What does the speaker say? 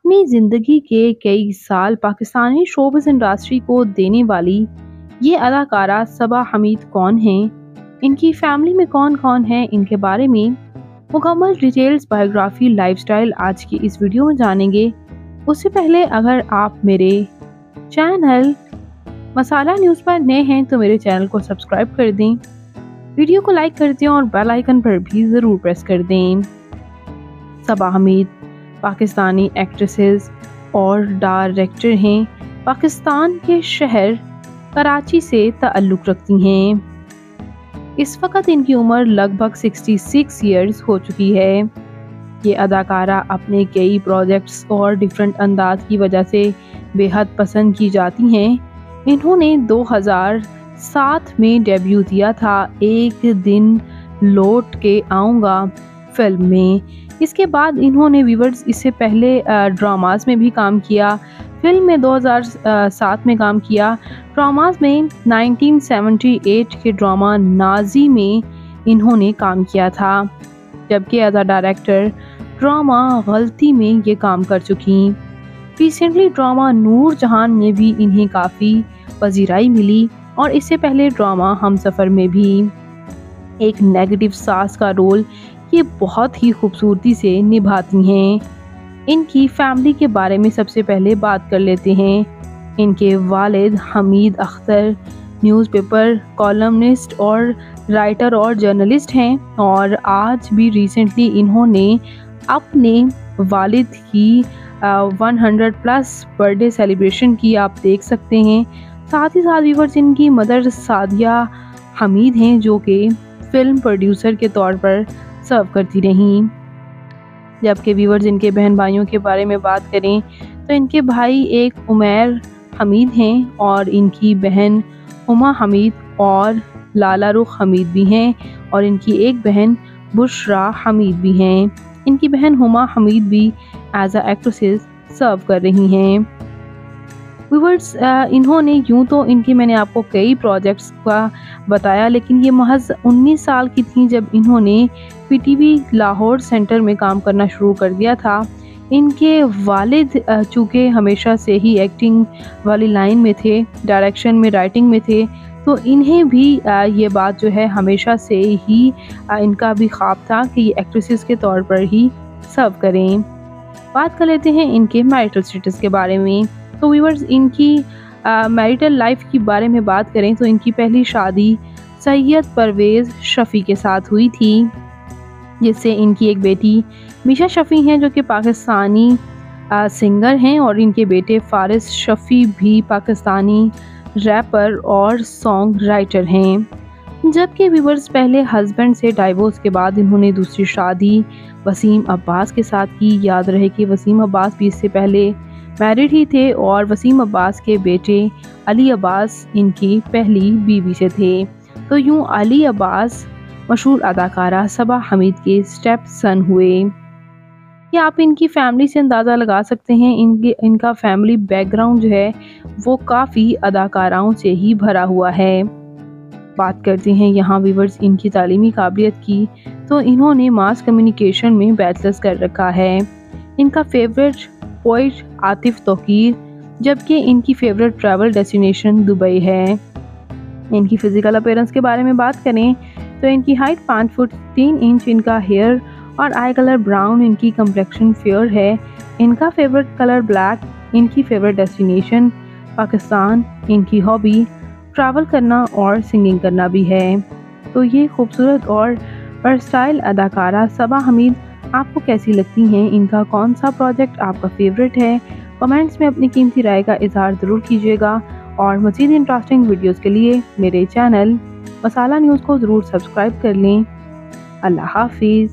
अपनी ज़िंदगी के कई साल पाकिस्तानी शोबिज़ इंडस्ट्री को देने वाली ये अदाकारा सबा हमीद कौन हैं, इनकी फैमिली में कौन-कौन है, इनके बारे में मुकम्मल डिटेल्स, बायोग्राफी, लाइफस्टाइल आज की इस वीडियो में जानेंगे। उससे पहले अगर आप मेरे चैनल मसाला न्यूज़ पर नए हैं तो मेरे चैनल को सब्सक्राइब कर दें, वीडियो को लाइक कर दें और बेल आइकन पर भी ज़रूर प्रेस कर दें। सबा हमीद पाकिस्तानी एक्ट्रेसेस और डायरेक्टर हैं। पाकिस्तान के शहर कराची से ताल्लुक़ रखती हैं। इस वक्त इनकी उम्र लगभग 66 ईयर्स हो चुकी है। ये अदाकारा अपने कई प्रोजेक्ट्स और डिफरेंट अंदाज की वजह से बेहद पसंद की जाती हैं। इन्होंने 2007 में डेब्यू दिया था एक दिन लौट के आऊँगा फिल्म में। इसके बाद इन्होंने व्यूअर्स इससे पहले ड्रामास में भी काम किया। फिल्म में 2007 में काम किया। ड्रामास में 1978 के ड्रामा नाजी में इन्होंने काम किया था, जबकि एज अ डायरेक्टर ड्रामा गलती में ये काम कर चुकी। रिसेंटली ड्रामा नूर जहान में भी इन्हें काफ़ी पजीराई मिली और इससे पहले ड्रामा हमसफ़र में भी एक नेगेटिव सास का रोल ये बहुत ही खूबसूरती से निभाती हैं। इनकी फैमिली के बारे में सबसे पहले बात कर लेते हैं। इनके वालिद हमीद अख्तर न्यूज़पेपर कॉलमनिस्ट और राइटर और जर्नलिस्ट हैं और आज भी रिसेंटली इन्होंने अपने वालिद की 100+ बर्थडे सेलिब्रेशन की, आप देख सकते हैं। साथ ही साथ व्यूअर्स इनकी मदर सादिया हमीद हैं, जो कि फिल्म प्रोड्यूसर के तौर पर सर्व करती रहीं। जबकि व्यूअर्स इनके बहन भाइयों के बारे में बात करें तो इनके भाई एक उमैर हमीद हैं और इनकी बहन हुमा हमीद और लाला रुख हमीद भी हैं और इनकी एक बहन बुशरा हमीद भी हैं। इनकी बहन हुमा हमीद भी एज अ एक्ट्रेसेस सर्व कर रही हैं। व्यूअर्स इन्होंने यूँ तो इनकी मैंने आपको कई प्रोजेक्ट्स का बताया, लेकिन ये महज 19 साल की थी जब इन्होंने पीटीवी लाहौर सेंटर में काम करना शुरू कर दिया था। इनके वालिद चूँकि हमेशा से ही एक्टिंग वाली लाइन में थे, डायरेक्शन में, राइटिंग में थे, तो इन्हें भी ये बात जो है हमेशा से ही इनका भी ख्वाब था कि ये एक्ट्रेसेस के तौर पर ही सर्व करें। बात कर लेते हैं इनके मैरिटल स्टेटस के बारे में। तो व्यूअर्स इनकी मैरिटल लाइफ के बारे में बात करें तो इनकी पहली शादी सैयद परवेज़ शफ़ी के साथ हुई थी, जिससे इनकी एक बेटी मीशा शफ़ी हैं, जो कि पाकिस्तानी सिंगर हैं और इनके बेटे फ़ारिस शफ़ी भी पाकिस्तानी रैपर और सॉन्ग राइटर हैं। जबकि व्यूअर्स पहले हस्बैंड से डाइवोर्स के बाद इन्होंने दूसरी शादी वसीम अब्बास के साथ की। याद रहे कि वसीम अब्बास भी इससे पहले मैरिड ही थे और वसीम अब्बास के बेटे अली अब्बास इनकी पहली बीवी से थे। तो यूँ अली अब्बास मशहूर अदाकारा सबा हमीद के स्टेप सन हुए। या आप इनकी फैमिली से अंदाज़ा लगा सकते हैं। इनका फैमिली बैकग्राउंड जो है वो काफ़ी अदाकाराओं से ही भरा हुआ है। बात करते हैं यहाँ व्यूअर्स इनकी तालीमी काबिलियत की, तो इन्होंने मास कम्युनिकेशन में बैचलर्स कर रखा है। इनका फेवरेट पोइट आतिफ तौकीर, जबकि इनकी फेवरेट ट्रैवल डेस्टिनेशन दुबई है। इनकी फ़िज़िकल अपीयरेंस के बारे में बात करें तो इनकी हाइट 5 फुट 3 इंच, इनका हेयर और आई कलर ब्राउन, इनकी कम्प्लेक्शन फेयर है। इनका फेवरेट कलर ब्लैक, इनकी फेवरेट डेस्टिनेशन पाकिस्तान, इनकी हॉबी ट्रैवल करना और सिंगिंग करना भी है। तो ये खूबसूरत और वर्सटाइल अदाकारा सबा हमीद आपको कैसी लगती हैं? इनका कौन सा प्रोजेक्ट आपका फेवरेट है? कमेंट्स में अपनी कीमती राय का इजहार ज़रूर कीजिएगा और मज़ीद इंटरेस्टिंग वीडियोस के लिए मेरे चैनल मसाला न्यूज़ को ज़रूर सब्सक्राइब कर लें। अल्लाह हाफिज़।